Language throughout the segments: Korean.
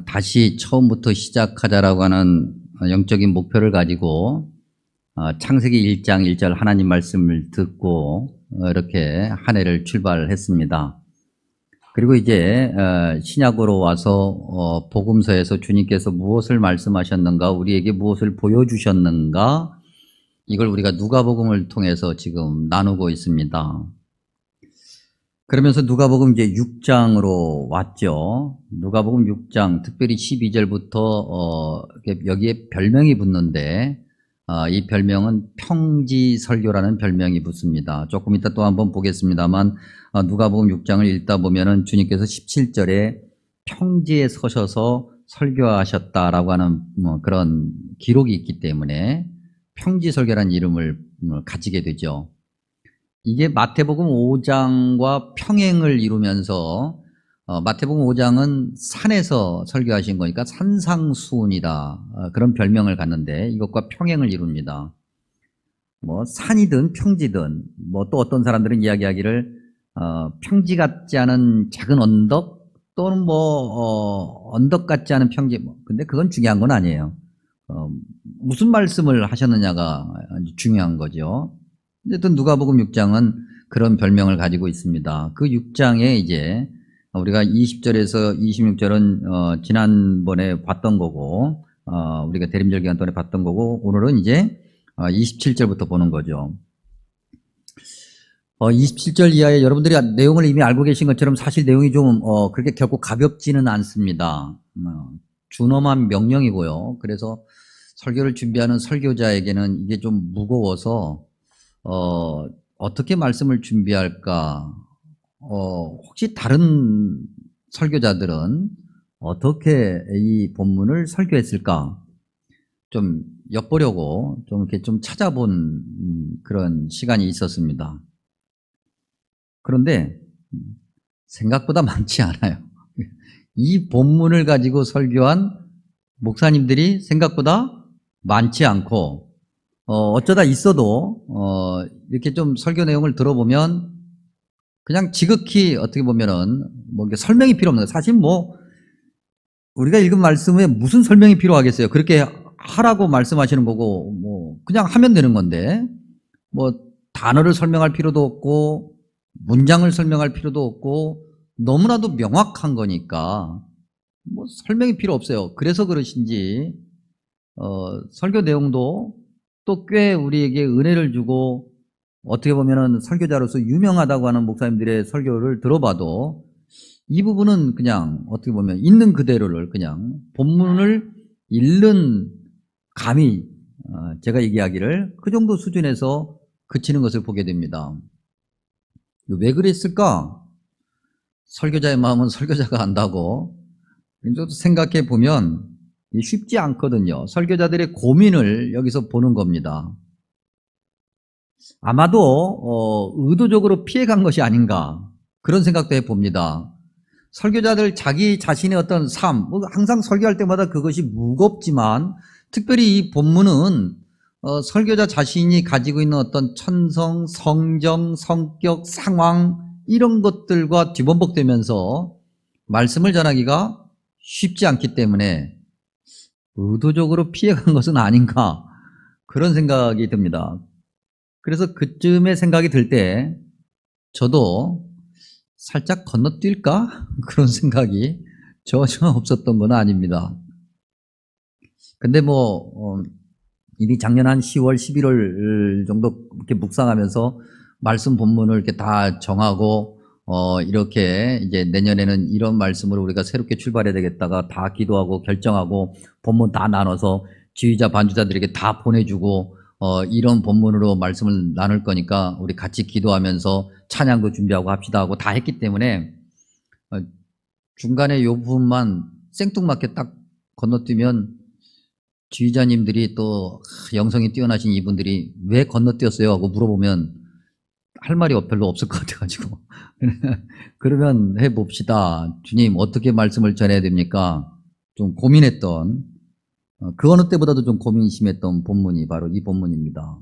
다시 처음부터 시작하자라고 하는 영적인 목표를 가지고 창세기 1장 1절 하나님 말씀을 듣고 이렇게 한 해를 출발했습니다. 그리고 이제 신약으로 와서 복음서에서 주님께서 무엇을 말씀하셨는가, 우리에게 무엇을 보여주셨는가, 이걸 우리가 누가복음을 통해서 지금 나누고 있습니다. 그러면서 누가복음 이제 6장으로 왔죠. 누가복음 6장 특별히 12절부터 여기에 별명이 붙는데 이 별명은 평지설교라는 별명이 붙습니다. 조금 이따 또 한번 보겠습니다만 누가복음 6장을 읽다 보면은 주님께서 17절에 평지에 서셔서 설교하셨다라고 하는 그런 기록이 있기 때문에 평지설교라는 이름을 가지게 되죠. 이게 마태복음 5장과 평행을 이루면서 마태복음 5장은 산에서 설교하신 거니까 산상수훈이다, 그런 별명을 갖는데 이것과 평행을 이룹니다. 뭐 산이든 평지든, 뭐 또 어떤 사람들은 이야기하기를 평지 같지 않은 작은 언덕 또는 뭐 언덕 같지 않은 평지, 근데 그건 중요한 건 아니에요. 무슨 말씀을 하셨느냐가 중요한 거죠. 어쨌든 누가복음 6장은 그런 별명을 가지고 있습니다. 그 6장에 이제 우리가 20절에서 26절은 지난번에 봤던 거고, 우리가 대림절 기간 동안에 봤던 거고, 오늘은 이제 27절부터 보는 거죠. 27절 이하에 여러분들이 내용을 이미 알고 계신 것처럼 사실 내용이 좀 그렇게 결코 가볍지는 않습니다. 준엄한 명령이고요. 그래서 설교를 준비하는 설교자에게는 이게 좀 무거워서 어떻게 말씀을 준비할까? 혹시 다른 설교자들은 어떻게 이 본문을 설교했을까? 좀 엿보려고 좀 이렇게 좀 찾아본 그런 시간이 있었습니다. 그런데 생각보다 많지 않아요. 이 본문을 가지고 설교한 목사님들이 생각보다 많지 않고, 어쩌다 있어도 이렇게 좀 설교 내용을 들어보면 그냥 지극히 어떻게 보면은 뭐 설명이 필요 없는 거예요. 사실 뭐 우리가 읽은 말씀에 무슨 설명이 필요하겠어요. 그렇게 하라고 말씀하시는 거고 뭐 그냥 하면 되는 건데, 뭐 단어를 설명할 필요도 없고 문장을 설명할 필요도 없고 너무나도 명확한 거니까 뭐 설명이 필요 없어요. 그래서 그러신지 설교 내용도 또 꽤 우리에게 은혜를 주고, 어떻게 보면은 설교자로서 유명하다고 하는 목사님들의 설교를 들어봐도 이 부분은 그냥 어떻게 보면 있는 그대로를 그냥 본문을 읽는 감이, 제가 얘기하기를 그 정도 수준에서 그치는 것을 보게 됩니다. 왜 그랬을까? 설교자의 마음은 설교자가 안다고 생각해 보면 쉽지 않거든요. 설교자들의 고민을 여기서 보는 겁니다. 아마도 의도적으로 피해간 것이 아닌가, 그런 생각도 해봅니다. 설교자들 자기 자신의 어떤 삶, 항상 설교할 때마다 그것이 무겁지만 특별히 이 본문은 설교자 자신이 가지고 있는 어떤 천성, 성정, 성격, 상황, 이런 것들과 뒤범벅되면서 말씀을 전하기가 쉽지 않기 때문에 의도적으로 피해간 것은 아닌가, 그런 생각이 듭니다. 그래서 그쯤에 생각이 들 때 저도 살짝 건너뛸까? 그런 생각이 전혀 없었던 건 아닙니다. 근데 뭐 이미 작년 한 10월, 11월 정도 이렇게 묵상하면서 말씀 본문을 이렇게 다 정하고 이렇게 이제 내년에는 이런 말씀으로 우리가 새롭게 출발해야 되겠다가 다 기도하고 결정하고 본문 다 나눠서 지휘자 반주자들에게 다 보내주고 이런 본문으로 말씀을 나눌 거니까 우리 같이 기도하면서 찬양도 준비하고 합시다 하고 다 했기 때문에 중간에 이 부분만 생뚱맞게 딱 건너뛰면 지휘자님들이 또 영성이 뛰어나신 이분들이 왜 건너뛰었어요 하고 물어보면 할 말이 별로 없을 것 같아가지고 그러면 해봅시다. 주님 어떻게 말씀을 전해야 됩니까? 좀 고민했던, 그 어느 때보다도 좀 고민이 심했던 본문이 바로 이 본문입니다.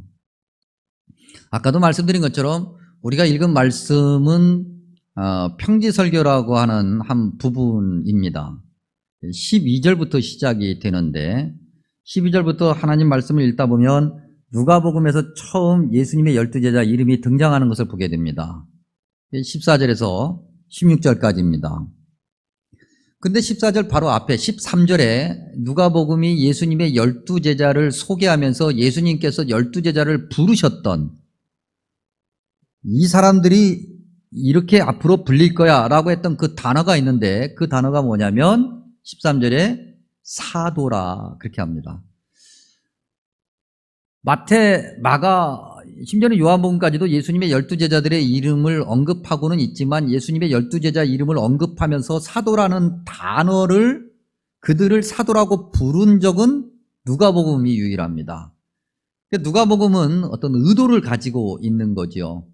아까도 말씀드린 것처럼 우리가 읽은 말씀은 평지설교라고 하는 한 부분입니다. 12절부터 시작이 되는데 12절부터 하나님 말씀을 읽다 보면 누가복음에서 처음 예수님의 12제자 이름이 등장하는 것을 보게 됩니다. 14절에서 16절까지입니다. 근데 14절 바로 앞에 13절에 누가복음이 예수님의 12제자를 소개하면서 예수님께서 12제자를 부르셨던 이 사람들이 이렇게 앞으로 불릴 거야 라고 했던 그 단어가 있는데 그 단어가 뭐냐면 13절에 사도라 그렇게 합니다. 마태, 마가, 심지어는 요한복음까지도 예수님의 12제자들의 이름을 언급하고는 있지만 예수님의 12제자 이름을 언급하면서 사도라는 단어를 그들을 사도라고 부른 적은 누가복음이 유일합니다. 누가복음은 어떤 의도를 가지고 있는 거죠.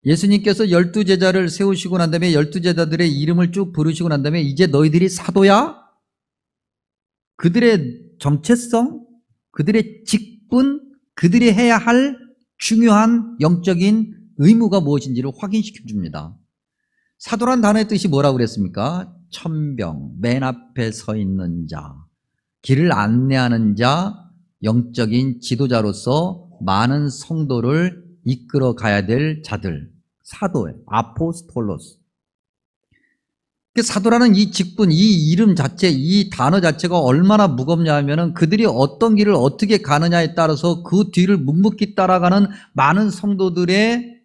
예수님께서 12제자를 세우시고 난 다음에 12제자들의 이름을 쭉 부르시고 난 다음에 이제 너희들이 사도야? 그들의 정체성, 그들의 직분, 그들이 해야 할 중요한 영적인 의무가 무엇인지를 확인시켜 줍니다. 사도란 단어의 뜻이 뭐라고 그랬습니까? 천병, 맨 앞에 서 있는 자, 길을 안내하는 자, 영적인 지도자로서 많은 성도를 이끌어 가야 될 자들, 사도예요. 아포스톨로스. 사도라는 이 직분, 이 이름 자체, 이 단어 자체가 얼마나 무겁냐 하면은 그들이 어떤 길을 어떻게 가느냐에 따라서 그 뒤를 묵묵히 따라가는 많은 성도들의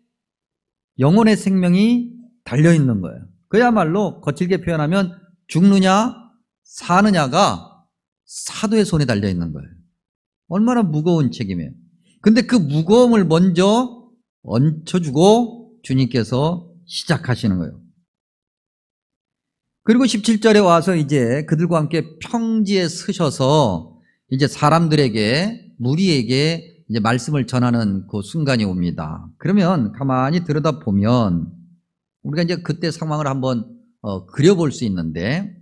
영혼의 생명이 달려있는 거예요. 그야말로 거칠게 표현하면 죽느냐 사느냐가 사도의 손에 달려있는 거예요. 얼마나 무거운 책임이에요. 근데 그 무거움을 먼저 얹혀주고 주님께서 시작하시는 거예요. 그리고 17절에 와서 이제 그들과 함께 평지에 서셔서 이제 사람들에게, 무리에게 이제 말씀을 전하는 그 순간이 옵니다. 그러면 가만히 들여다보면 우리가 이제 그때 상황을 한번 그려볼 수 있는데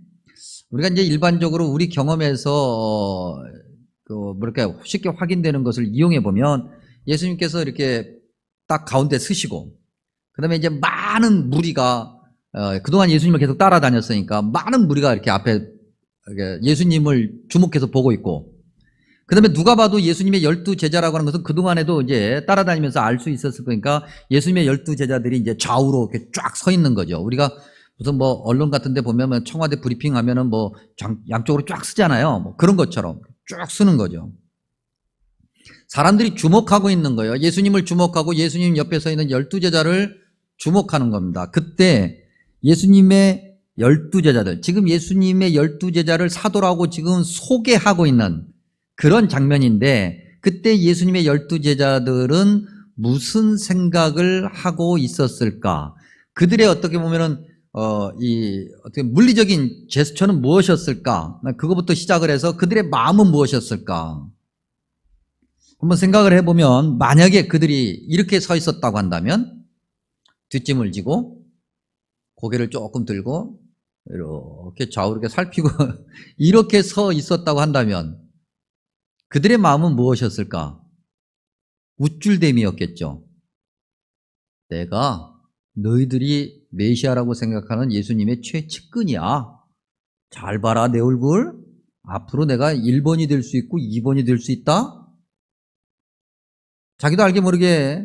우리가 이제 일반적으로 우리 경험에서 뭐랄까 쉽게 확인되는 것을 이용해 보면 예수님께서 이렇게 딱 가운데 서시고 그 다음에 이제 많은 무리가 그동안 예수님을 계속 따라다녔으니까 많은 무리가 이렇게 앞에 예수님을 주목해서 보고 있고 그 다음에 누가 봐도 예수님의 12제자라고 하는 것은 그동안에도 이제 따라다니면서 알 수 있었을 거니까 예수님의 12제자들이 이제 좌우로 이렇게 쫙 서 있는 거죠. 우리가 무슨 뭐 언론 같은 데 보면 청와대 브리핑 하면은 뭐 양쪽으로 쫙 쓰잖아요. 뭐 그런 것처럼 쭉 쓰는 거죠. 사람들이 주목하고 있는 거예요. 예수님을 주목하고 예수님 옆에 서 있는 12제자를 주목하는 겁니다. 그때 예수님의 12제자들, 지금 예수님의 12제자를 사도라고 지금 소개하고 있는 그런 장면인데 그때 예수님의 12제자들은 무슨 생각을 하고 있었을까? 그들의 어떻게 보면은 어떻게 물리적인 제스처는 무엇이었을까? 그거부터 시작을 해서 그들의 마음은 무엇이었을까? 한번 생각을 해보면 만약에 그들이 이렇게 서 있었다고 한다면 뒷짐을 지고 고개를 조금 들고 이렇게 좌우로 이렇게 살피고 이렇게 서 있었다고 한다면 그들의 마음은 무엇이었을까? 우쭐댐이었겠죠. 내가 너희들이 메시아라고 생각하는 예수님의 최측근이야. 잘 봐라 내 얼굴. 앞으로 내가 1번이 될 수 있고 2번이 될 수 있다. 자기도 알게 모르게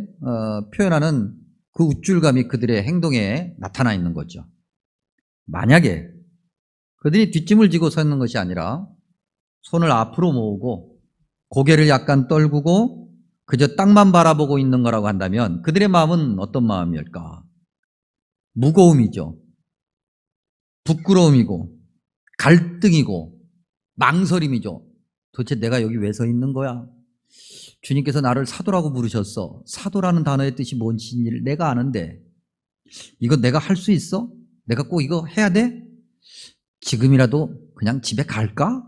표현하는 그 우쭐감이 그들의 행동에 나타나 있는 거죠. 만약에 그들이 뒷짐을 지고 서 있는 것이 아니라 손을 앞으로 모으고 고개를 약간 떨구고 그저 땅만 바라보고 있는 거라고 한다면 그들의 마음은 어떤 마음일까? 무거움이죠. 부끄러움이고 갈등이고 망설임이죠. 도대체 내가 여기 왜 서 있는 거야? 주님께서 나를 사도라고 부르셨어. 사도라는 단어의 뜻이 뭔지를 내가 아는데 이거 내가 할 수 있어? 내가 꼭 이거 해야 돼? 지금이라도 그냥 집에 갈까?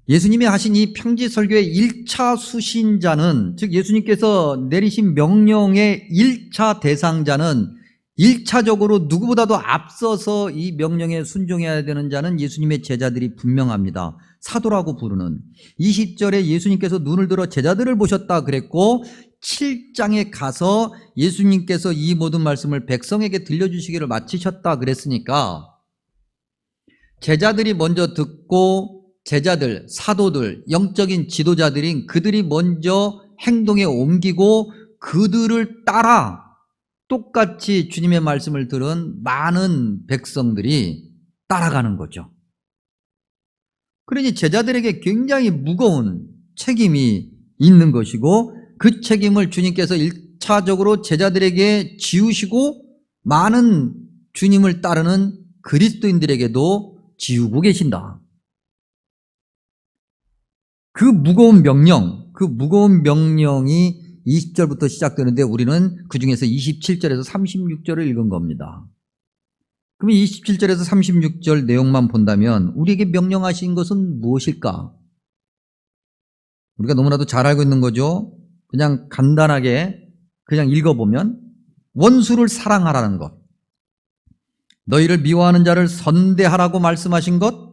예수님이 하신 이 평지 설교의 1차 수신자는, 즉 예수님께서 내리신 명령의 1차 대상자는 1차적으로 누구보다도 앞서서 이 명령에 순종해야 되는 자는 예수님의 제자들이 분명합니다. 사도라고 부르는 20절에 예수님께서 눈을 들어 제자들을 보셨다 그랬고 7장에 가서 예수님께서 이 모든 말씀을 백성에게 들려주시기를 마치셨다 그랬으니까 제자들이 먼저 듣고 제자들, 사도들, 영적인 지도자들인 그들이 먼저 행동에 옮기고 그들을 따라 똑같이 주님의 말씀을 들은 많은 백성들이 따라가는 거죠. 그러니 제자들에게 굉장히 무거운 책임이 있는 것이고 그 책임을 주님께서 1차적으로 제자들에게 지우시고 많은 주님을 따르는 그리스도인들에게도 지우고 계신다. 그 무거운 명령이 20절부터 시작되는데 우리는 그 중에서 27절에서 36절을 읽은 겁니다. 그럼 27절에서 36절 내용만 본다면 우리에게 명령하신 것은 무엇일까? 우리가 너무나도 잘 알고 있는 거죠. 그냥 간단하게 그냥 읽어보면 원수를 사랑하라는 것, 너희를 미워하는 자를 선대하라고 말씀하신 것,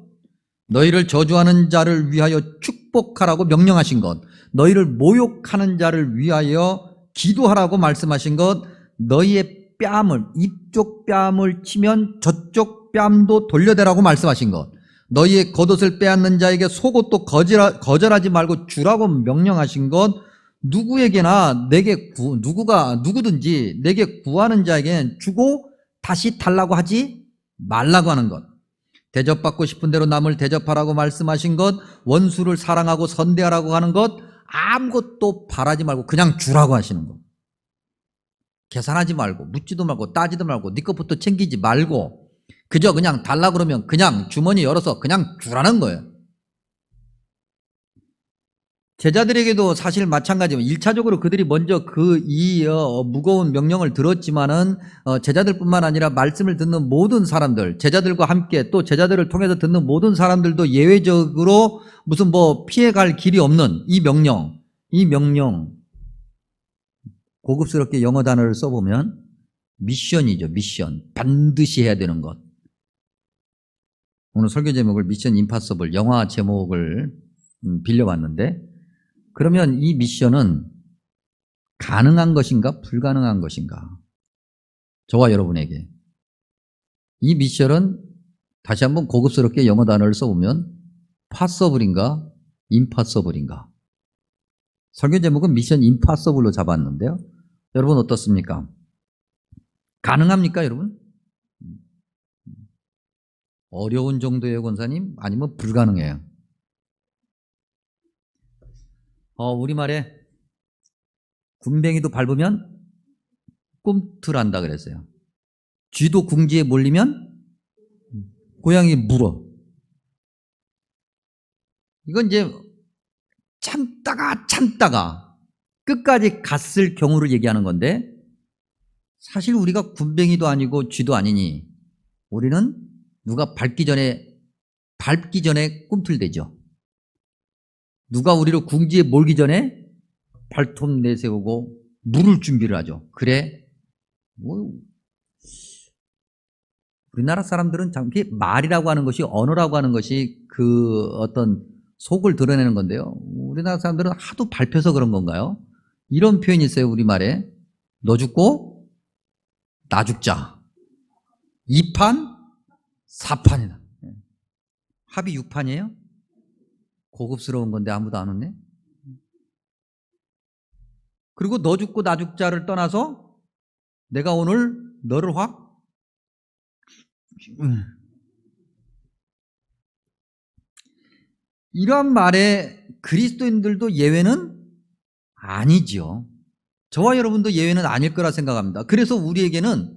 너희를 저주하는 자를 위하여 축복하라고 명령하신 것, 너희를 모욕하는 자를 위하여 기도하라고 말씀하신 것, 너희의 뺨을, 이쪽 뺨을 치면 저쪽 뺨도 돌려대라고 말씀하신 것, 너희의 겉옷을 빼앗는 자에게 속옷도 거절하지 말고 주라고 명령하신 것, 누구에게나 누구든지 내게 구하는 자에게는 주고 다시 달라고 하지 말라고 하는 것, 대접받고 싶은 대로 남을 대접하라고 말씀하신 것, 원수를 사랑하고 선대하라고 하는 것, 아무것도 바라지 말고 그냥 주라고 하시는 것, 계산하지 말고 묻지도 말고 따지도 말고 네 것부터 챙기지 말고 그저 그냥 달라 그러면 그냥 주머니 열어서 그냥 주라는 거예요. 제자들에게도 사실 마찬가지예요. 1차적으로 그들이 먼저 이 무거운 명령을 들었지만은 제자들뿐만 아니라 말씀을 듣는 모든 사람들, 제자들과 함께 또 제자들을 통해서 듣는 모든 사람들도 예외적으로 무슨 피해갈 길이 없는 이 명령 고급스럽게 영어 단어를 써보면 미션이죠. 미션. 반드시 해야 되는 것. 오늘 설교 제목을 미션 임파서블, 영화 제목을 빌려봤는데, 그러면 이 미션은 가능한 것인가 불가능한 것인가? 저와 여러분에게 이 미션은 다시 한번 고급스럽게 영어 단어를 써보면 파서블인가 임파서블인가? 설교 제목은 미션 임파서블로 잡았는데요, 여러분 어떻습니까? 가능합니까 여러분? 어려운 정도예요 권사님? 아니면 불가능해요? 우리말에 군뱅이도 밟으면 꿈틀한다 그랬어요. 쥐도 궁지에 몰리면 고양이 물어. 이건 이제 참다가 끝까지 갔을 경우를 얘기하는 건데, 사실 우리가 군뱅이도 아니고 쥐도 아니니 우리는 누가 밟기 전에 꿈틀대죠. 누가 우리를 궁지에 몰기 전에 발톱 내세우고 물을 준비를 하죠. 그래, 우리나라 사람들은 장피 말이라고 하는 것이, 언어라고 하는 것이 그 어떤 속을 드러내는 건데요, 우리나라 사람들은 하도 밟혀서 그런 건가요? 이런 표현이 있어요. 우리말에 너 죽고 나 죽자, 2판 4판이다. 합이 6판이에요? 고급스러운 건데 아무도 안 웃네. 그리고 너 죽고 나 죽자를 떠나서 내가 오늘 너를 확 이런 말에 그리스도인들도 예외는 아니죠. 저와 여러분도 예외는 아닐 거라 생각합니다. 그래서 우리에게는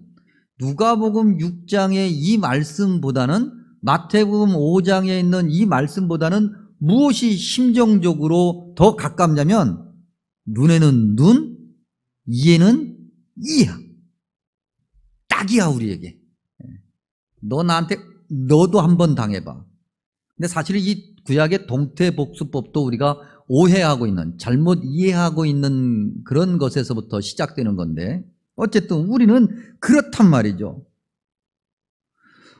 누가복음 6장의 이 말씀보다는, 마태복음 5장에 있는 이 말씀보다는 무엇이 심정적으로 더 가깝냐면, 눈에는 눈, 이에는 이야. 딱이야 우리에게. 너도 한번 당해봐. 근데 사실 이 구약의 동태복수법도 우리가 오해하고 있는, 잘못 이해하고 있는 그런 것에서부터 시작되는 건데, 어쨌든 우리는 그렇단 말이죠.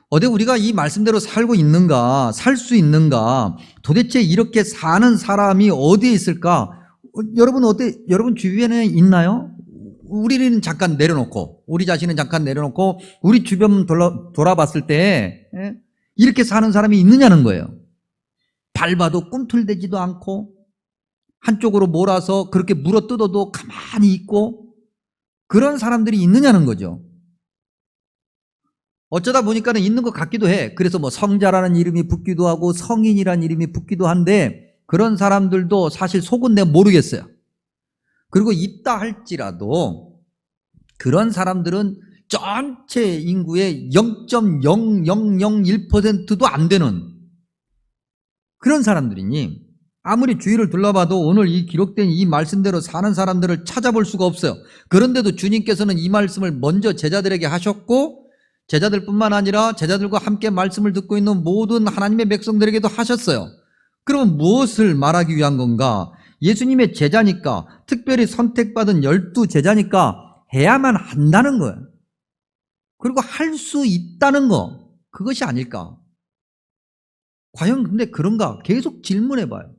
어디 우리가 이 말씀대로 살고 있는가, 살 수 있는가, 도대체 이렇게 사는 사람이 어디에 있을까? 여러분 어때? 여러분 주변에 있나요? 우리는 잠깐 내려놓고, 우리 자신은 잠깐 내려놓고, 우리 주변 돌아봤을 때, 이렇게 사는 사람이 있느냐는 거예요. 밟아도 꿈틀대지도 않고, 한쪽으로 몰아서 그렇게 물어뜯어도 가만히 있고, 그런 사람들이 있느냐는 거죠. 어쩌다 보니까는 있는 것 같기도 해. 그래서 뭐 성자라는 이름이 붙기도 하고, 성인이라는 이름이 붙기도 한데, 그런 사람들도 사실 속은 내가 모르겠어요. 그리고 있다 할지라도 그런 사람들은 전체 인구의 0.0001%도 안 되는 그런 사람들이니 아무리 주위를 둘러봐도 오늘 이 기록된 이 말씀대로 사는 사람들을 찾아볼 수가 없어요. 그런데도 주님께서는 이 말씀을 먼저 제자들에게 하셨고 제자들뿐만 아니라 제자들과 함께 말씀을 듣고 있는 모든 하나님의 백성들에게도 하셨어요. 그러면 무엇을 말하기 위한 건가? 예수님의 제자니까, 특별히 선택받은 12제자니까 해야만 한다는 거예요. 그리고 할 수 있다는 거, 그것이 아닐까? 과연 근데 그런가? 계속 질문해 봐요.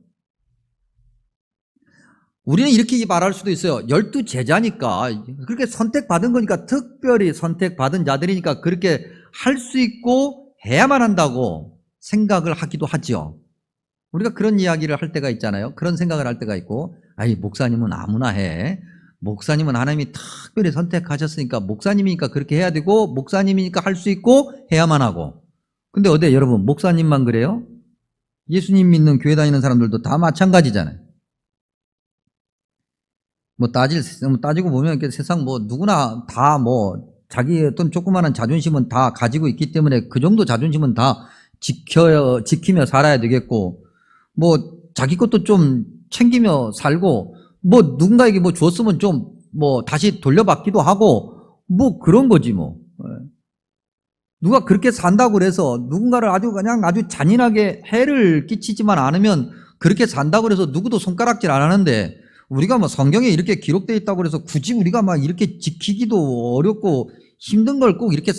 우리는 이렇게 말할 수도 있어요. 12제자니까, 그렇게 선택받은 거니까, 특별히 선택받은 자들이니까 그렇게 할 수 있고 해야만 한다고 생각을 하기도 하죠. 우리가 그런 이야기를 할 때가 있잖아요. 그런 생각을 할 때가 있고, 아이, 목사님은 아무나 해. 목사님은 하나님이 특별히 선택하셨으니까, 목사님이니까 그렇게 해야 되고, 목사님이니까 할 수 있고, 해야만 하고. 근데 어때, 여러분? 목사님만 그래요? 예수님 믿는 교회 다니는 사람들도 다 마찬가지잖아요. 따지고 보면 세상 누구나 다 자기 어떤 조그마한 자존심은 다 가지고 있기 때문에 그 정도 자존심은 다 지키며 살아야 되겠고, 자기 것도 좀 챙기며 살고, 누군가에게 줬으면 좀, 다시 돌려받기도 하고, 그런 거지, 누가 그렇게 산다고 그래서 누군가를 아주 잔인하게 해를 끼치지만 않으면 그렇게 산다고 그래서 누구도 손가락질 안 하는데, 우리가 성경에 이렇게 기록되어 있다고 그래서 굳이 우리가 이렇게 지키기도 어렵고 힘든 걸 꼭 이렇게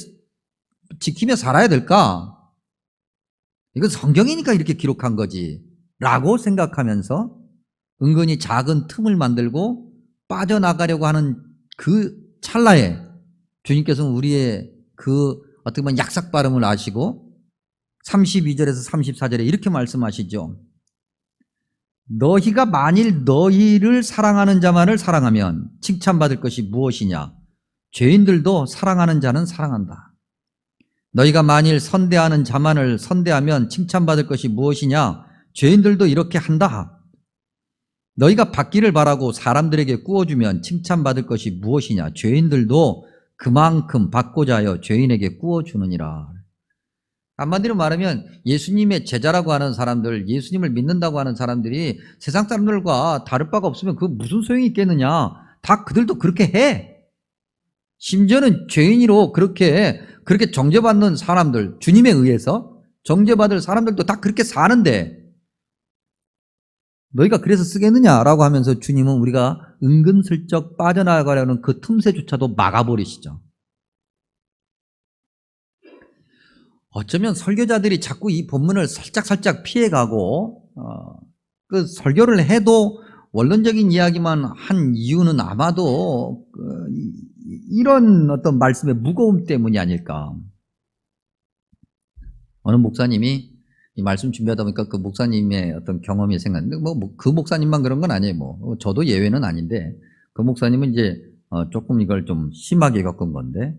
지키며 살아야 될까? 이건 성경이니까 이렇게 기록한 거지. 라고 생각하면서 은근히 작은 틈을 만들고 빠져나가려고 하는 그 찰나에 주님께서는 우리의 그 어떻게 보면 약삭 발음을 아시고 32절에서 34절에 이렇게 말씀하시죠. 너희가 만일 너희를 사랑하는 자만을 사랑하면 칭찬받을 것이 무엇이냐? 죄인들도 사랑하는 자는 사랑한다. 너희가 만일 선대하는 자만을 선대하면 칭찬받을 것이 무엇이냐? 죄인들도 이렇게 한다. 너희가 받기를 바라고 사람들에게 꾸어주면 칭찬받을 것이 무엇이냐? 죄인들도 그만큼 받고자 하여 죄인에게 꾸어주느니라. 한마디로 말하면 예수님의 제자라고 하는 사람들, 예수님을 믿는다고 하는 사람들이 세상 사람들과 다를 바가 없으면 그 무슨 소용이 있겠느냐? 다 그들도 그렇게 해. 심지어는 죄인으로 그렇게 정죄받는 사람들, 주님에 의해서 정죄받을 사람들도 다 그렇게 사는데 너희가 그래서 쓰겠느냐라고 하면서 주님은 우리가 은근슬쩍 빠져나가려는 그 틈새조차도 막아버리시죠. 어쩌면 설교자들이 자꾸 이 본문을 살짝 피해가고 그 설교를 해도 원론적인 이야기만 한 이유는 아마도 이런 어떤 말씀의 무거움 때문이 아닐까. 어느 목사님이 이 말씀 준비하다 보니까 그 목사님의 어떤 경험이 생각났는데 그 목사님만 그런 건 아니에요. 저도 예외는 아닌데 그 목사님은 이제 조금 이걸 좀 심하게 겪은 건데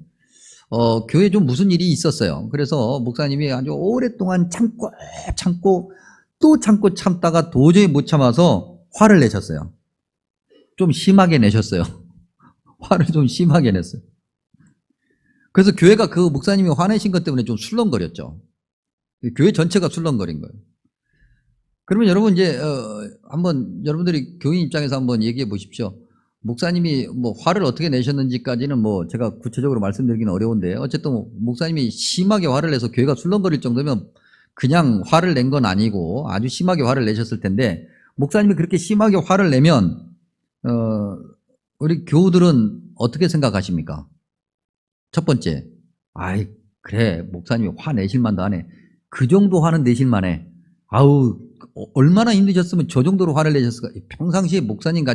교회에 좀 무슨 일이 있었어요. 그래서 목사님이 아주 오랫동안 참고 또 참다가 도저히 못 참아서 화를 내셨어요. 좀 심하게 내셨어요. 화를 좀 심하게 냈어요. 그래서 교회가 그 목사님이 화내신 것 때문에 좀 술렁거렸죠. 교회 전체가 술렁거린 거예요. 그러면 여러분 이제 한번 여러분들이 교인 입장에서 한번 얘기해 보십시오. 목사님이 화를 어떻게 내셨는지까지는 제가 구체적으로 말씀드리기는 어려운데 어쨌든 목사님이 심하게 화를 내서 교회가 술렁거릴 정도면 그냥 화를 낸 건 아니고 아주 심하게 화를 내셨을 텐데 목사님이 그렇게 심하게 화를 내면 우리 교우들은 어떻게 생각하십니까? 첫 번째, 아이 그래 목사님이 화 내실 만도 하네. 그 정도 화는 내실 만해. 아우 얼마나 힘드셨으면 저 정도로 화를 내셨을까? 평상시에 목사님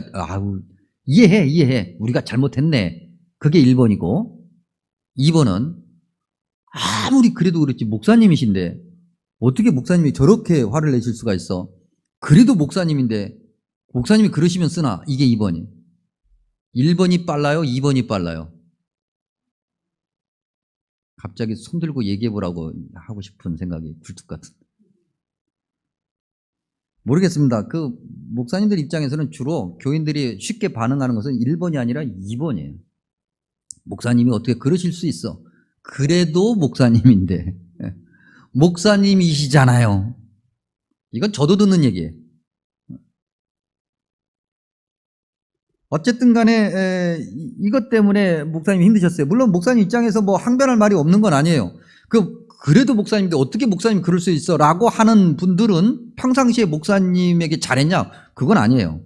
이해해. 우리가 잘못했네. 그게 1번이고, 2번은 아무리 그래도 그렇지 목사님이신데 어떻게 목사님이 저렇게 화를 내실 수가 있어? 그래도 목사님인데 목사님이 그러시면 쓰나? 이게 2번이. 1번이 빨라요? 2번이 빨라요? 갑자기 손들고 얘기해보라고 하고 싶은 생각이 굴뚝 같은. 모르겠습니다. 그 목사님들 입장에서는 주로 교인들이 쉽게 반응하는 것은 1번이 아니라 2번이에요. 목사님이 어떻게 그러실 수 있어? 그래도 목사님인데. 목사님이시잖아요. 이건 저도 듣는 얘기예요. 어쨌든 간에 이것 때문에 목사님이 힘드셨어요. 물론 목사님 입장에서 뭐 항변할 말이 없는 건 아니에요. 그래도 목사님인데 어떻게 목사님이 그럴 수 있어? 라고 하는 분들은 평상시에 목사님에게 잘했냐? 그건 아니에요.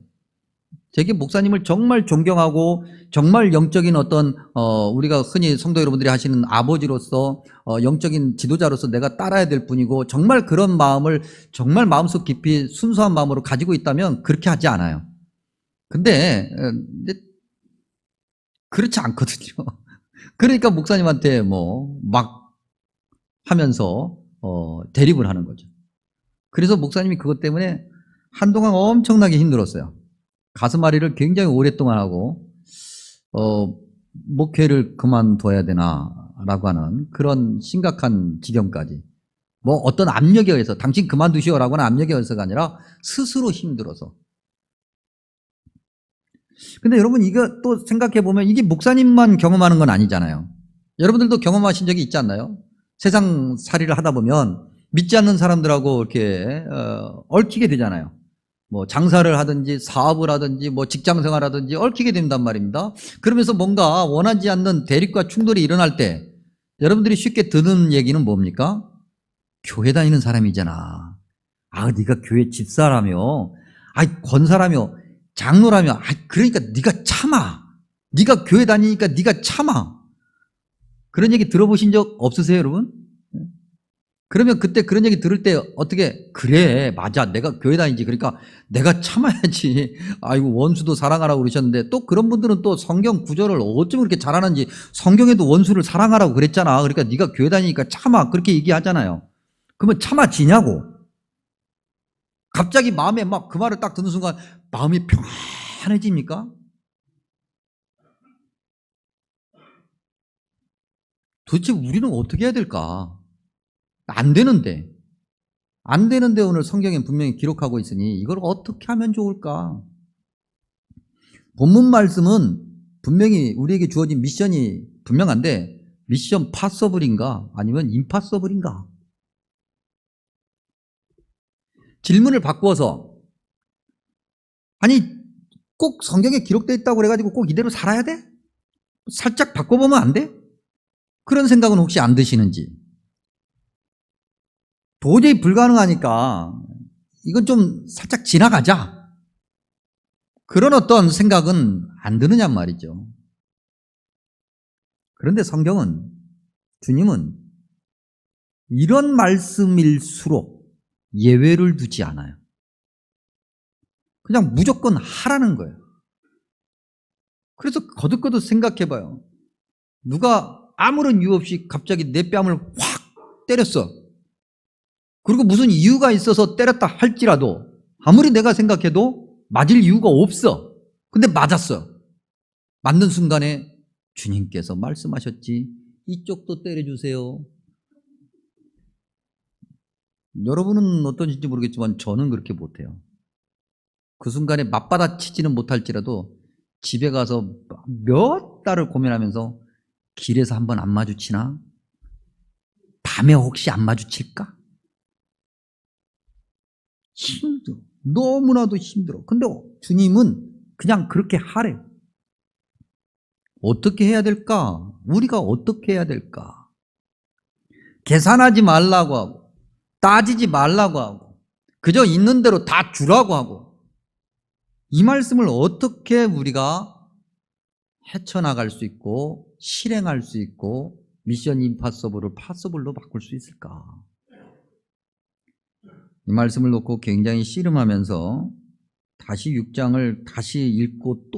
제게 목사님을 정말 존경하고 정말 영적인 어떤 우리가 흔히 성도 여러분들이 하시는 아버지로서 영적인 지도자로서 내가 따라야 될 분이고 정말 그런 마음을 정말 마음속 깊이 순수한 마음으로 가지고 있다면 그렇게 하지 않아요. 근데 그렇지 않거든요. 그러니까 목사님한테 막 하면서 대립을 하는 거죠. 그래서 목사님이 그것 때문에 한동안 엄청나게 힘들었어요. 가슴앓이를 굉장히 오랫동안 하고 목회를 그만둬야 되나라고 하는 그런 심각한 지경까지, 뭐 어떤 압력에 의해서 당신 그만두시오라고 하는 압력에 의해서가 아니라 스스로 힘들어서. 근데 여러분 이거 또 생각해 보면 이게 목사님만 경험하는 건 아니잖아요. 여러분들도 경험하신 적이 있지 않나요? 세상 살이를 하다 보면 믿지 않는 사람들하고 이렇게 얽히게 되잖아요. 뭐 장사를 하든지 사업을 하든지 뭐 직장생활 하든지 얽히게 된단 말입니다. 그러면서 뭔가 원하지 않는 대립과 충돌이 일어날 때 여러분들이 쉽게 듣는 얘기는 뭡니까? 교회 다니는 사람이잖아. 네가 교회 집사라며, 권사라며, 장로라며, 그러니까 네가 참아. 네가 교회 다니니까 네가 참아. 그런 얘기 들어보신 적 없으세요, 여러분? 그러면 그때 그런 얘기 들을 때 어떻게, 그래, 맞아, 내가 교회 다니지, 그러니까 내가 참아야지. 아이고, 원수도 사랑하라고 그러셨는데, 또 그런 분들은 또 성경 구절을 어쩜 그렇게 잘하는지, 성경에도 원수를 사랑하라고 그랬잖아. 그러니까 네가 교회 다니니까 참아, 그렇게 얘기하잖아요. 그러면 참아지냐고. 갑자기 마음에 막 그 말을 딱 듣는 순간 마음이 평안해집니까? 도대체 우리는 어떻게 해야 될까? 안 되는데 오늘 성경에 분명히 기록하고 있으니 이걸 어떻게 하면 좋을까? 본문 말씀은 분명히 우리에게 주어진 미션이 분명한데, 미션 파서블인가 아니면 임파서블인가? 질문을 바꾸어서, 꼭 성경에 기록되어 있다고 그래가지고 꼭 이대로 살아야 돼? 살짝 바꿔보면 안 돼? 그런 생각은 혹시 안 드시는지? 도저히 불가능하니까 이건 좀 살짝 지나가자, 그런 어떤 생각은 안 드느냐 말이죠. 그런데 성경은, 주님은 이런 말씀일수록 예외를 두지 않아요. 그냥 무조건 하라는 거예요. 그래서 거듭거듭 생각해봐요. 누가 아무런 이유 없이 갑자기 내 뺨을 확 때렸어. 그리고 무슨 이유가 있어서 때렸다 할지라도 아무리 내가 생각해도 맞을 이유가 없어. 근데 맞았어. 맞는 순간에 주님께서 말씀하셨지, 이쪽도 때려주세요. 여러분은 어떤지 모르겠지만 저는 그렇게 못해요. 그 순간에 맞받아치지는 못할지라도 집에 가서 몇 달을 고민하면서, 길에서 한번 안 마주치나? 밤에 혹시 안 마주칠까? 힘들어. 너무나도 힘들어. 근데 주님은 그냥 그렇게 하래요. 어떻게 해야 될까? 우리가 어떻게 해야 될까? 계산하지 말라고 하고, 따지지 말라고 하고, 그저 있는 대로 다 주라고 하고, 이 말씀을 어떻게 우리가 헤쳐나갈 수 있고 실행할 수 있고 미션 임파서블을 파서블로 바꿀 수 있을까? 이 말씀을 놓고 굉장히 씨름하면서 다시 6장을 다시 읽고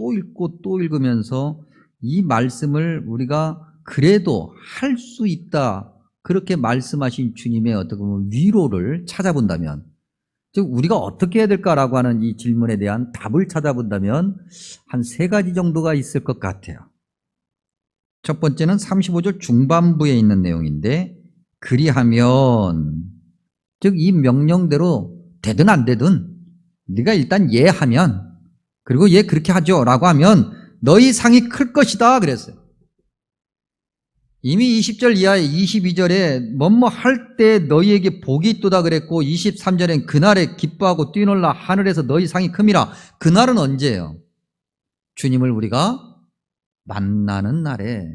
또 읽으면서 이 말씀을 우리가 그래도 할 수 있다, 그렇게 말씀하신 주님의 어떻게 보면 위로를 찾아본다면, 즉 우리가 어떻게 해야 될까라고 하는 이 질문에 대한 답을 찾아본다면 한 3가지 정도가 있을 것 같아요. 첫 번째는 35절 중반부에 있는 내용인데, 그리하면, 즉 이 명령대로 되든 안 되든 네가 일단 하면, 그리고 그렇게 하죠 라고 하면 너희 상이 클 것이다 그랬어요. 이미 20절 이하에 22절에 뭐뭐 할 때 너희에게 복이 있도다 그랬고, 23절엔 그날에 기뻐하고 뛰놀라 하늘에서 너희 상이 큼이라. 그날은 언제예요? 주님을 우리가 만나는 날에,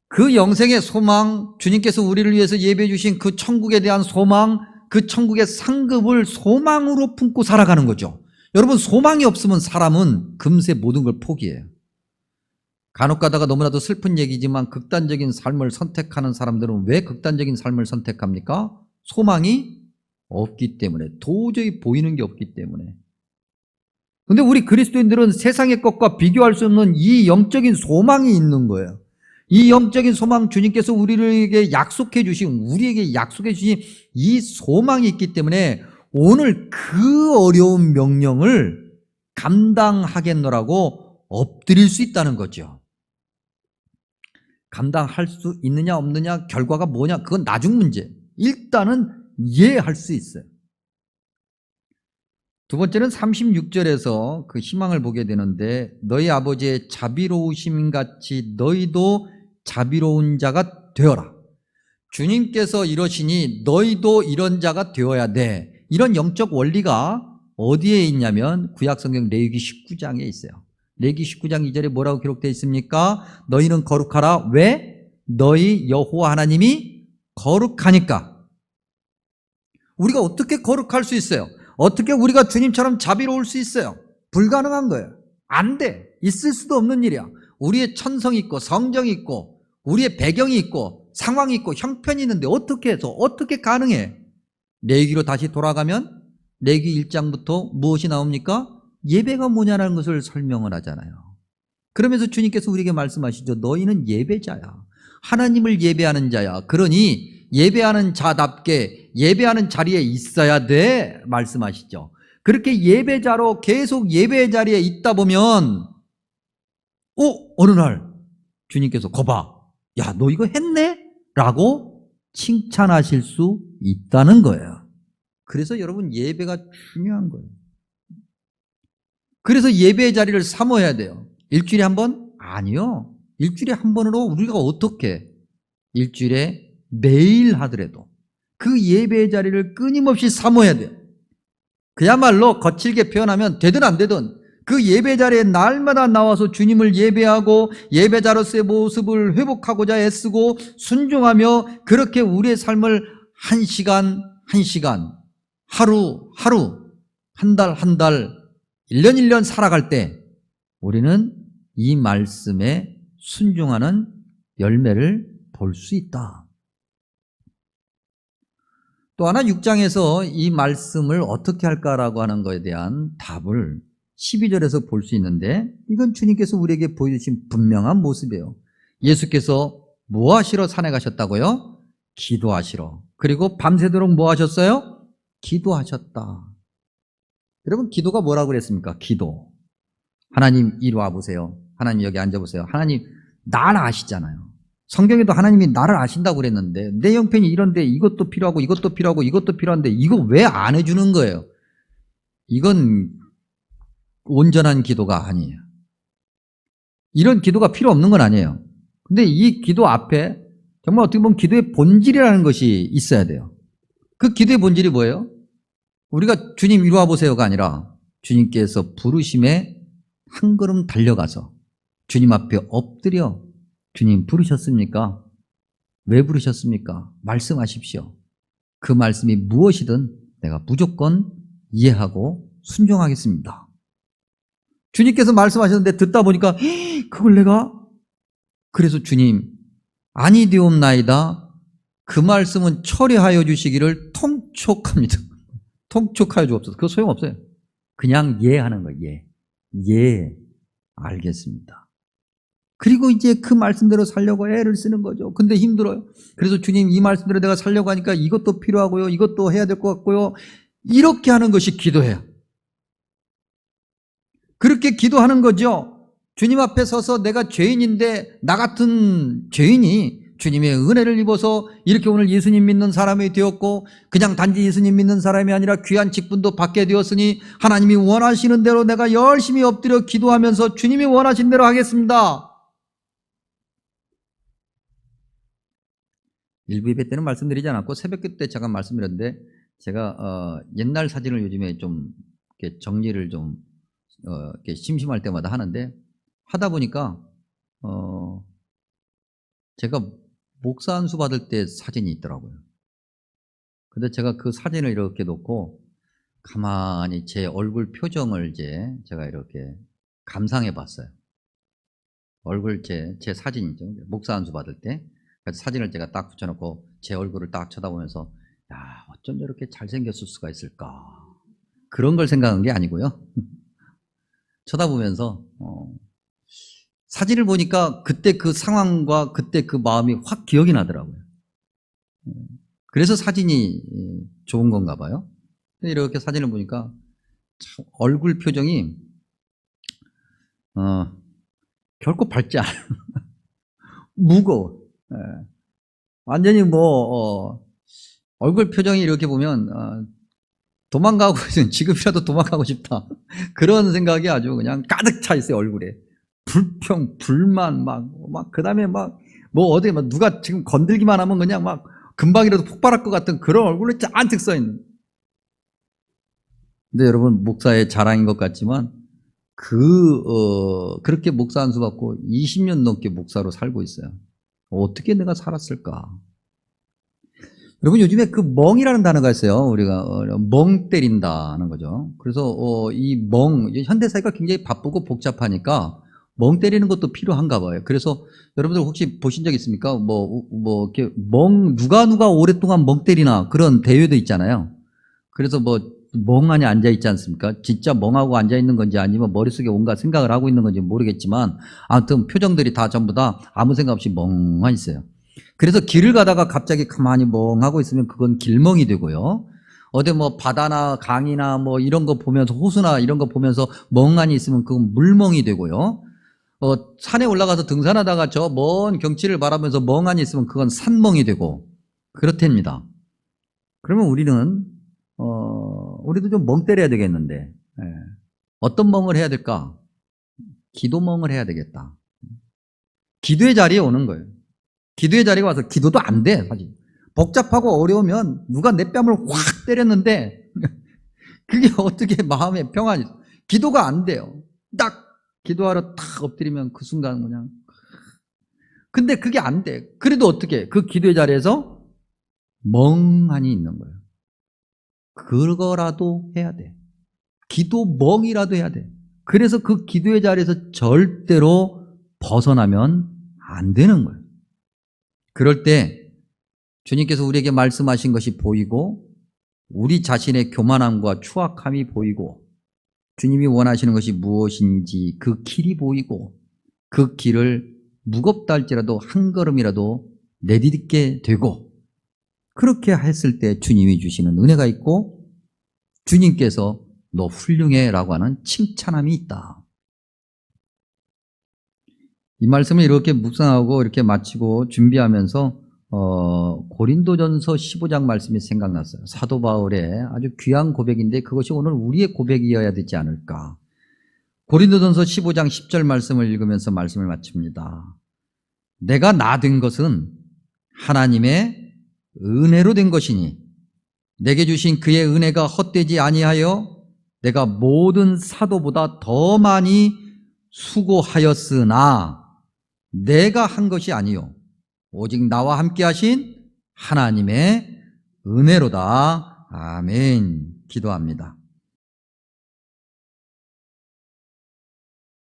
그 영생의 소망, 주님께서 우리를 위해서 예배해 주신 그 천국에 대한 소망, 그 천국의 상급을 소망으로 품고 살아가는 거죠. 여러분, 소망이 없으면 사람은 금세 모든 걸 포기해요. 간혹 가다가 너무나도 슬픈 얘기지만 극단적인 삶을 선택하는 사람들은 왜 극단적인 삶을 선택합니까? 소망이 없기 때문에, 도저히 보이는 게 없기 때문에. 근데 우리 그리스도인들은 세상의 것과 비교할 수 없는 이 영적인 소망이 있는 거예요. 이 영적인 소망, 주님께서 우리에게 약속해 주신 이 소망이 있기 때문에 오늘 그 어려운 명령을 감당하겠노라고 엎드릴 수 있다는 거죠. 감당할 수 있느냐 없느냐, 결과가 뭐냐, 그건 나중 문제. 일단은 이해할 수 있어요. 두 번째는 36절에서 그 희망을 보게 되는데, 너희 아버지의 자비로우심같이 너희도 자비로운 자가 되어라. 주님께서 이러시니 너희도 이런 자가 되어야 돼. 이런 영적 원리가 어디에 있냐면 구약성경 레위기 19장에 있어요. 레위기 19장 2절에 뭐라고 기록되어 있습니까? 너희는 거룩하라. 왜? 너희 여호와 하나님이 거룩하니까. 우리가 어떻게 거룩할 수 있어요? 어떻게 우리가 주님처럼 자비로울 수 있어요? 불가능한 거예요. 안 돼. 있을 수도 없는 일이야. 우리의 천성이 있고 성정이 있고 우리의 배경이 있고 상황이 있고 형편이 있는데 어떻게 해서 어떻게 가능해? 레위기로 다시 돌아가면 레위기 1장부터 무엇이 나옵니까? 예배가 뭐냐라는 것을 설명을 하잖아요. 그러면서 주님께서 우리에게 말씀하시죠. 너희는 예배자야. 하나님을 예배하는 자야. 그러니 예배하는 자답게 예배하는 자리에 있어야 돼 말씀하시죠. 그렇게 예배자로 계속 예배의 자리에 있다 보면 어느 날 주님께서 거봐, 야, 너 이거 했네? 라고 칭찬하실 수 있다는 거예요. 그래서 여러분, 예배가 중요한 거예요. 그래서 예배의 자리를 삼아야 돼요. 일주일에 한 번? 아니요. 일주일에 한 번으로 우리가 어떻게, 일주일에 매일 하더라도 그 예배의 자리를 끊임없이 삼아야 돼요. 그야말로 거칠게 표현하면 되든 안 되든 그 예배 자리에 날마다 나와서 주님을 예배하고 예배자로서의 모습을 회복하고자 애쓰고 순종하며 그렇게 우리의 삶을 한 시간 한 시간, 하루 하루, 한 달 한 달, 1년 1년 살아갈 때 우리는 이 말씀에 순종하는 열매를 볼 수 있다. 또 하나 6장에서 이 말씀을 어떻게 할까라고 하는 것에 대한 답을 12절에서 볼 수 있는데, 이건 주님께서 우리에게 보여주신 분명한 모습이에요. 예수께서 뭐 하시러 산에 가셨다고요? 기도하시러. 그리고 밤새도록 뭐 하셨어요? 기도하셨다. 여러분, 기도가 뭐라고 그랬습니까? 기도. 하나님 이리 와보세요. 하나님 여기 앉아보세요. 하나님 날 아시잖아요. 성경에도 하나님이 나를 아신다고 그랬는데 내 형편이 이런데 이것도 필요하고 이것도 필요하고 이것도 필요한데 이거 왜 안 해주는 거예요? 이건 온전한 기도가 아니에요. 이런 기도가 필요 없는 건 아니에요. 근데 이 기도 앞에 정말 어떻게 보면 기도의 본질이라는 것이 있어야 돼요. 그 기도의 본질이 뭐예요? 우리가 주님 이리 와보세요가 아니라 주님께서 부르심에 한 걸음 달려가서 주님 앞에 엎드려, 주님 부르셨습니까? 왜 부르셨습니까? 말씀하십시오. 그 말씀이 무엇이든 내가 무조건 이해하고 순종하겠습니다. 주님께서 말씀하셨는데 듣다 보니까 그걸 내가, 그래서 주님 아니 되옵나이다, 그 말씀은 처리하여 주시기를 통촉합니다. 통촉하여 주옵소서. 그거 소용없어요. 그냥 예 하는 거예요. 예. 예. 알겠습니다. 그리고 이제 그 말씀대로 살려고 애를 쓰는 거죠. 근데 힘들어요. 그래서 주님 이 말씀대로 내가 살려고 하니까 이것도 필요하고요. 이것도 해야 될 것 같고요. 이렇게 하는 것이 기도예요. 그렇게 기도하는 거죠. 주님 앞에 서서 내가 죄인인데 나 같은 죄인이 주님의 은혜를 입어서 이렇게 오늘 예수님 믿는 사람이 되었고 그냥 단지 예수님 믿는 사람이 아니라 귀한 직분도 받게 되었으니 하나님이 원하시는 대로 내가 열심히 엎드려 기도하면서 주님이 원하신 대로 하겠습니다. 일부 예배 때는 말씀드리지 않았고 새벽기도 때 잠깐 말씀드렸는데 제가 옛날 사진을 요즘에 좀 이렇게 정리를 좀 이렇게 심심할 때마다 하는데 하다 보니까 제가 목사 안수 받을 때 사진이 있더라고요. 근데 제가 그 사진을 이렇게 놓고 가만히 제 얼굴 표정을 이제 제가 이렇게 감상해 봤어요. 얼굴 제 사진이죠. 목사 안수 받을 때. 그래서 사진을 제가 딱 붙여놓고 제 얼굴을 딱 쳐다보면서 야, 어쩜 저렇게 잘생겼을 수가 있을까. 그런 걸 생각한 게 아니고요. 쳐다보면서 사진을 보니까 그때 그 상황과 그때 그 마음이 확 기억이 나더라고요. 그래서 사진이 좋은 건가 봐요. 이렇게 사진을 보니까 참 얼굴 표정이 결코 밝지 않아요. 무거워. 완전히 얼굴 표정이 이렇게 보면 도망가고 지금이라도 도망가고 싶다. 그런 생각이 아주 그냥 가득 차 있어요. 얼굴에 불평, 불만 그다음에 어디 누가 지금 건들기만 하면 그냥 금방이라도 폭발할 것 같은 그런 얼굴에 잔뜩 써 있는. 근데 여러분 목사의 자랑인 것 같지만 그렇게 목사 안수 받고 20년 넘게 목사로 살고 있어요. 어떻게 내가 살았을까? 여러분 요즘에 그 멍이라는 단어가 있어요. 우리가 멍 때린다는 거죠. 그래서 이 멍, 현대사회가 굉장히 바쁘고 복잡하니까 멍 때리는 것도 필요한가 봐요. 그래서 여러분들 혹시 보신 적 있습니까? 이렇게 누가 오랫동안 멍 때리나 그런 대회도 있잖아요. 그래서 멍하니 앉아 있지 않습니까? 진짜 멍하고 앉아 있는 건지 아니면 머릿속에 온갖 생각을 하고 있는 건지 모르겠지만 아무튼 표정들이 다 전부 다 아무 생각 없이 멍하니 있어요. 그래서 길을 가다가 갑자기 가만히 멍하고 있으면 그건 길멍이 되고요. 어디 바다나 강이나 이런 거 보면서 호수나 이런 거 보면서 멍하니 있으면 그건 물멍이 되고요. 산에 올라가서 등산하다가 저 먼 경치를 바라면서 멍하니 있으면 그건 산멍이 되고 그렇답니다. 그러면 우리도 좀 멍 때려야 되겠는데 어떤 멍을 해야 될까? 기도멍을 해야 되겠다. 기도의 자리에 오는 거예요. 기도의 자리에 와서 기도도 안 돼 사실. 복잡하고 어려우면 누가 내 뺨을 확 때렸는데 그게 어떻게 마음에 평안이 있어. 기도가 안 돼요. 딱 기도하러 탁 엎드리면 그 순간 그냥. 근데 그게 안 돼. 그래도 어떻게 그 기도의 자리에서 멍하니 있는 거예요. 그거라도 해야 돼. 기도 멍이라도 해야 돼. 그래서 그 기도의 자리에서 절대로 벗어나면 안 되는 거예요. 그럴 때 주님께서 우리에게 말씀하신 것이 보이고 우리 자신의 교만함과 추악함이 보이고 주님이 원하시는 것이 무엇인지 그 길이 보이고 그 길을 무겁다 할지라도 한 걸음이라도 내딛게 되고 그렇게 했을 때 주님이 주시는 은혜가 있고 주님께서 너 훌륭해 라고 하는 칭찬함이 있다. 이 말씀을 이렇게 묵상하고 이렇게 마치고 준비하면서 고린도전서 15장 말씀이 생각났어요. 사도 바울의 아주 귀한 고백인데 그것이 오늘 우리의 고백이어야 되지 않을까. 고린도전서 15장 10절 말씀을 읽으면서 말씀을 마칩니다. 내가 나 된 것은 하나님의 은혜로 된 것이니 내게 주신 그의 은혜가 헛되지 아니하여 내가 모든 사도보다 더 많이 수고하였으나 내가 한 것이 아니요 오직 나와 함께 하신 하나님의 은혜로다. 아멘. 기도합니다.